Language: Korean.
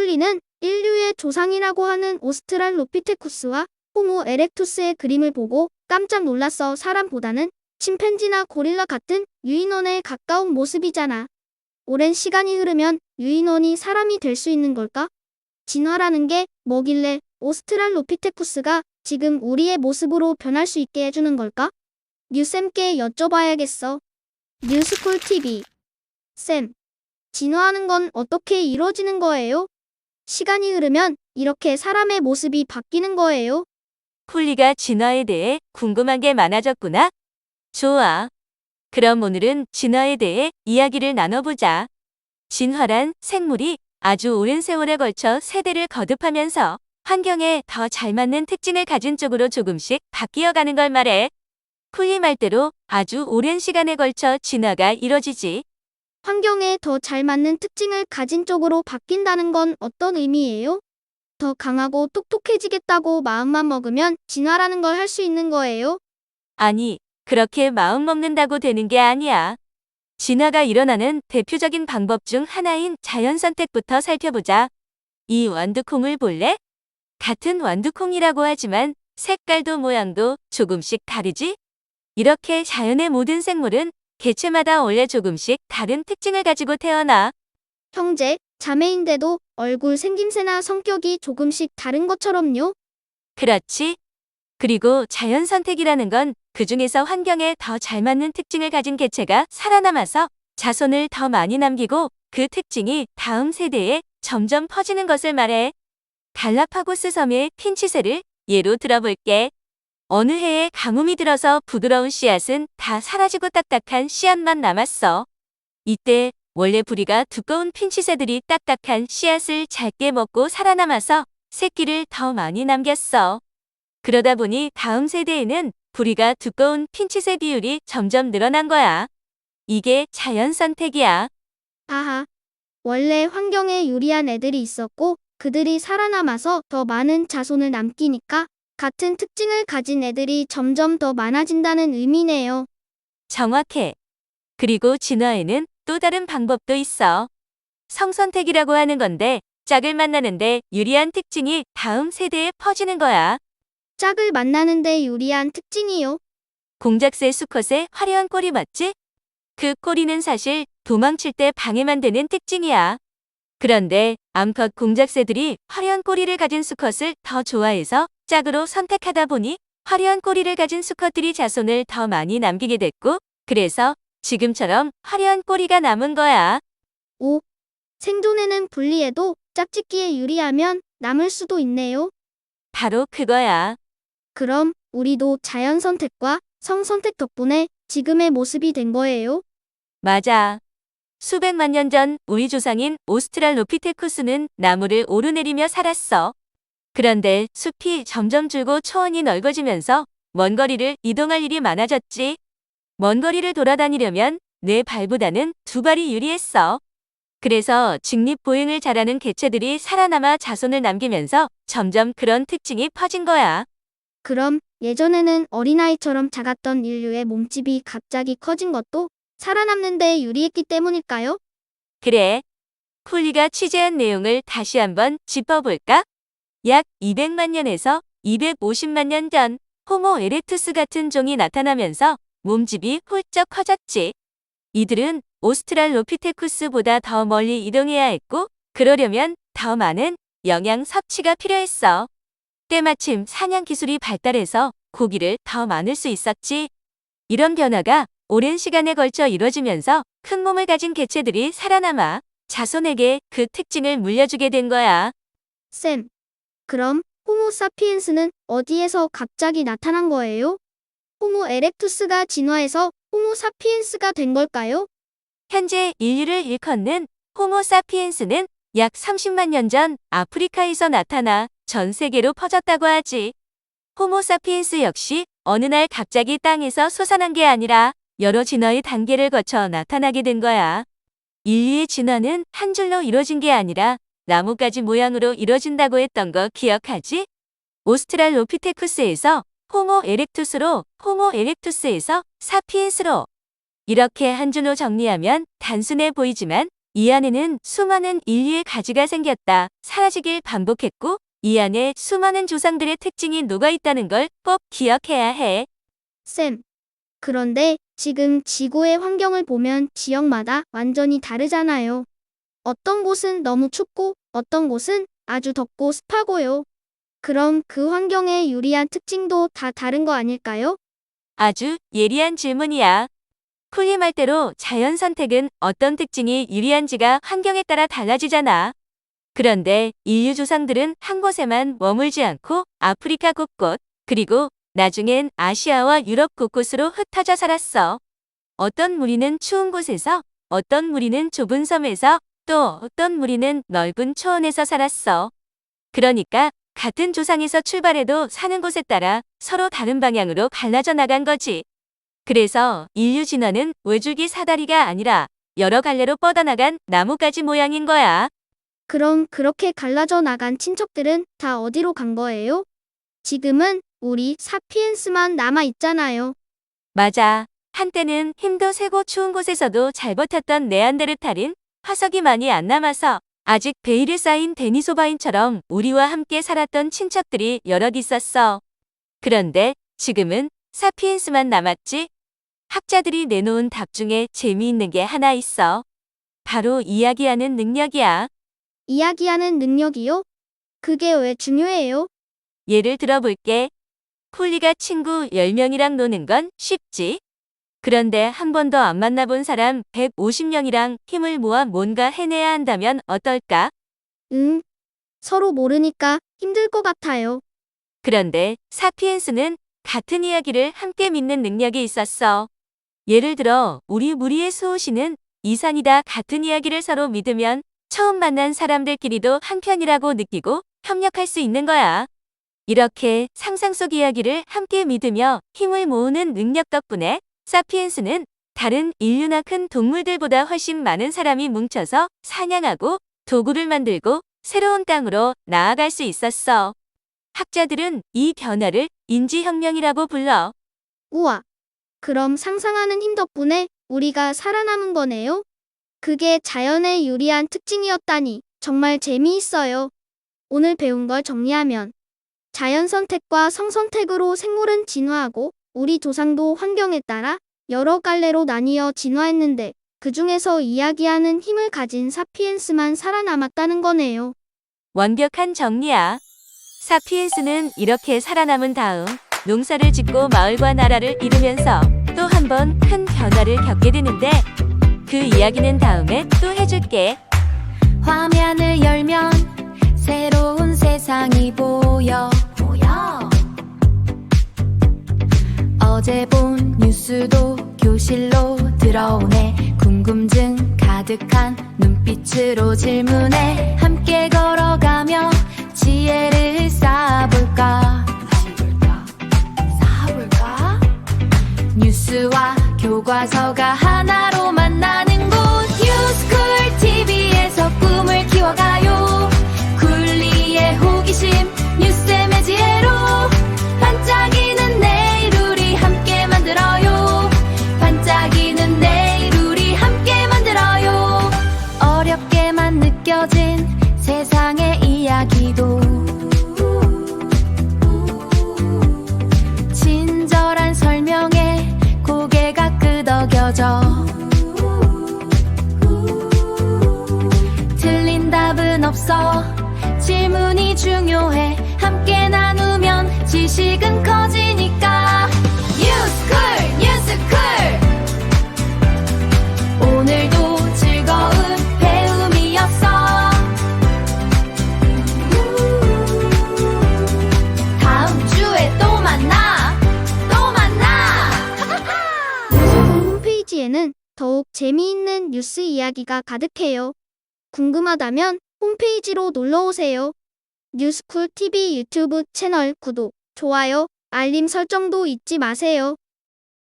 쿨리는 인류의 조상이라고 하는 오스트랄로피테쿠스와 호모 에렉투스의 그림을 보고 깜짝 놀랐어. 사람보다는 침팬지나 고릴라 같은 유인원에 가까운 모습이잖아. 오랜 시간이 흐르면 유인원이 사람이 될 수 있는 걸까? 진화라는 게 뭐길래 오스트랄로피테쿠스가 지금 우리의 모습으로 변할 수 있게 해주는 걸까? 뉴쌤께 여쭤봐야겠어. 뉴스쿨 TV. 쌤, 진화하는 건 어떻게 이루어지는 거예요? 시간이 흐르면 이렇게 사람의 모습이 바뀌는 거예요? 쿨리가 진화에 대해 궁금한 게 많아졌구나. 좋아. 그럼 오늘은 진화에 대해 이야기를 나눠보자. 진화란 생물이 아주 오랜 세월에 걸쳐 세대를 거듭하면서 환경에 더 잘 맞는 특징을 가진 쪽으로 조금씩 바뀌어가는 걸 말해. 쿨리 말대로 아주 오랜 시간에 걸쳐 진화가 이뤄지지. 환경에 더 잘 맞는 특징을 가진 쪽으로 바뀐다는 건 어떤 의미예요? 더 강하고 똑똑해지겠다고 마음만 먹으면 진화라는 걸 할 수 있는 거예요? 아니, 그렇게 마음 먹는다고 되는 게 아니야. 진화가 일어나는 대표적인 방법 중 하나인 자연 선택부터 살펴보자. 이 완두콩을 볼래? 같은 완두콩이라고 하지만 색깔도 모양도 조금씩 다르지? 이렇게 자연의 모든 생물은 개체마다 원래 조금씩 다른 특징을 가지고 태어나. 형제, 자매인데도 얼굴 생김새나 성격이 조금씩 다른 것처럼요? 그렇지? 그리고 자연 선택이라는 건 그중에서 환경에 더 잘 맞는 특징을 가진 개체가 살아남아서 자손을 더 많이 남기고 그 특징이 다음 세대에 점점 퍼지는 것을 말해. 갈라파고스 섬의 핀치새를 예로 들어볼게. 어느 해에 가뭄이 들어서 부드러운 씨앗은 다 사라지고 딱딱한 씨앗만 남았어. 이때 원래 부리가 두꺼운 핀치새들이 딱딱한 씨앗을 잘게 먹고 살아남아서 새끼를 더 많이 남겼어. 그러다 보니 다음 세대에는 부리가 두꺼운 핀치새 비율이 점점 늘어난 거야. 이게 자연 선택이야. 아하, 원래 환경에 유리한 애들이 있었고 그들이 살아남아서 더 많은 자손을 남기니까 같은 특징을 가진 애들이 점점 더 많아진다는 의미네요. 정확해. 그리고 진화에는 또 다른 방법도 있어. 성선택이라고 하는 건데 짝을 만나는데 유리한 특징이 다음 세대에 퍼지는 거야. 짝을 만나는데 유리한 특징이요. 공작새 수컷의 화려한 꼬리 맞지? 그 꼬리는 사실 도망칠 때 방해만 되는 특징이야. 그런데 암컷 공작새들이 화려한 꼬리를 가진 수컷을 더 좋아해서 짝으로 선택하다 보니 화려한 꼬리를 가진 수컷들이 자손을 더 많이 남기게 됐고, 그래서 지금처럼 화려한 꼬리가 남은 거야. 오, 생존에는 불리해도 짝짓기에 유리하면 남을 수도 있네요. 바로 그거야. 그럼 우리도 자연 선택과 성선택 덕분에 지금의 모습이 된 거예요? 맞아. 수백만 년 전 우리 조상인 오스트랄로피테쿠스는 나무를 오르내리며 살았어. 그런데 숲이 점점 줄고 초원이 넓어지면서 먼 거리를 이동할 일이 많아졌지. 먼 거리를 돌아다니려면 네 발보다는 두 발이 유리했어. 그래서 직립보행을 잘하는 개체들이 살아남아 자손을 남기면서 점점 그런 특징이 퍼진 거야. 그럼 예전에는 어린아이처럼 작았던 인류의 몸집이 갑자기 커진 것도 살아남는 데 유리했기 때문일까요? 그래. 쿨리가 취재한 내용을 다시 한번 짚어볼까? 약 200만 년에서 250만 년 전 호모 에렉투스 같은 종이 나타나면서 몸집이 훌쩍 커졌지. 이들은 오스트랄로피테쿠스보다 더 멀리 이동해야 했고, 그러려면 더 많은 영양 섭취가 필요했어. 때마침 사냥 기술이 발달해서 고기를 더 많을 수 있었지. 이런 변화가 오랜 시간에 걸쳐 이뤄지면서 큰 몸을 가진 개체들이 살아남아 자손에게 그 특징을 물려주게 된 거야. 쌤, 그럼 호모 사피엔스는 어디에서 갑자기 나타난 거예요? 호모 에렉투스가 진화해서 호모 사피엔스가 된 걸까요? 현재 인류를 일컫는 호모 사피엔스는 약 30만 년 전 아프리카에서 나타나 전 세계로 퍼졌다고 하지. 호모 사피엔스 역시 어느 날 갑자기 땅에서 솟아난 게 아니라 여러 진화의 단계를 거쳐 나타나게 된 거야. 인류의 진화는 한 줄로 이루어진 게 아니라 나뭇가지 모양으로 이루어진다고 했던 거 기억하지? 오스트랄로피테쿠스에서 호모 에렉투스로, 호모 에렉투스에서 사피엔스로. 이렇게 한 줄로 정리하면 단순해 보이지만 이 안에는 수많은 인류의 가지가 생겼다, 사라지길 반복했고 이 안에 수많은 조상들의 특징이 녹아있다는 걸 꼭 기억해야 해. 쌤, 그런데 지금 지구의 환경을 보면 지역마다 완전히 다르잖아요. 어떤 곳은 너무 춥고 어떤 곳은 아주 덥고 습하고요. 그럼 그 환경에 유리한 특징도 다 다른 거 아닐까요? 아주 예리한 질문이야. 쿨리 말대로 자연 선택은 어떤 특징이 유리한지가 환경에 따라 달라지잖아. 그런데 인류 조상들은 한 곳에만 머물지 않고 아프리카 곳곳, 그리고 나중엔 아시아와 유럽 곳곳으로 흩어져 살았어. 어떤 무리는 추운 곳에서, 어떤 무리는 좁은 섬에서, 또 어떤 무리는 넓은 초원에서 살았어. 그러니까 같은 조상에서 출발해도 사는 곳에 따라 서로 다른 방향으로 갈라져 나간 거지. 그래서 인류 진화는 외줄기 사다리가 아니라 여러 갈래로 뻗어나간 나뭇가지 모양인 거야. 그럼 그렇게 갈라져 나간 친척들은 다 어디로 간 거예요? 지금은 우리 사피엔스만 남아 있잖아요. 맞아. 한때는 힘도 세고 추운 곳에서도 잘 버텼던 네안데르탈인 화석이 많이 안 남아서 아직 베일에 쌓인 데니소바인처럼 우리와 함께 살았던 친척들이 여럿 있었어. 그런데 지금은 사피엔스만 남았지? 학자들이 내놓은 답 중에 재미있는 게 하나 있어. 바로 이야기하는 능력이야. 이야기하는 능력이요? 그게 왜 중요해요? 예를 들어볼게. 콜리가 친구 10명이랑 노는 건 쉽지. 그런데 한 번도 안 만나본 사람 150명이랑 힘을 모아 뭔가 해내야 한다면 어떨까? 서로 모르니까 힘들 것 같아요. 그런데 사피엔스는 같은 이야기를 함께 믿는 능력이 있었어. 예를 들어 우리 무리의 수호신은 이산이다 같은 이야기를 서로 믿으면 처음 만난 사람들끼리도 한편이라고 느끼고 협력할 수 있는 거야. 이렇게 상상 속 이야기를 함께 믿으며 힘을 모으는 능력 덕분에 사피엔스는 다른 인류나 큰 동물들보다 훨씬 많은 사람이 뭉쳐서 사냥하고 도구를 만들고 새로운 땅으로 나아갈 수 있었어. 학자들은 이 변화를 인지혁명이라고 불러. 우와, 그럼 상상하는 힘 덕분에 우리가 살아남은 거네요? 그게 자연의 유리한 특징이었다니 정말 재미있어요. 오늘 배운 걸 정리하면 자연 선택과 성선택으로 생물은 진화하고 우리 조상도 환경에 따라 여러 갈래로 나뉘어 진화했는데 그 중에서 이야기하는 힘을 가진 사피엔스만 살아남았다는 거네요. 완벽한 정리야. 사피엔스는 이렇게 살아남은 다음 농사를 짓고 마을과 나라를 이루면서 또 한 번 큰 변화를 겪게 되는데 그 이야기는 다음에 또 해줄게. 화면을 열면 새로운 세상이 보여. 어제 본 뉴스도 교실로 들어오네. 궁금증 가득한 눈빛으로 질문해. 함께 걸어가며 지혜를 쌓아볼까? 뉴스와 교과서가 하나로 만나는 곳. 뉴스쿨 TV에서 꿈을 키워가요. 쿨리의 호기심 뉴스의 지혜로 반짝이는 내일 우리 함께 만들어요. 반짝이는 내일 우리 함께 만들어요. 어렵게만 느껴진 세상의 이야기도 친절한 설명에 고개가 끄덕여져. 틀린 답은 없어. 질문이 중요해. 함께 나누면 지식은 커지니까. 뉴스쿨 오늘도 즐거운 배움이었어. 다음 주에 또 만나. 홈페이지에는 더욱 재미있는 뉴스 이야기가 가득해요. 궁금하다면 홈페이지로 놀러오세요. 뉴스쿨 TV 유튜브 채널 구독, 좋아요, 알림 설정도 잊지 마세요.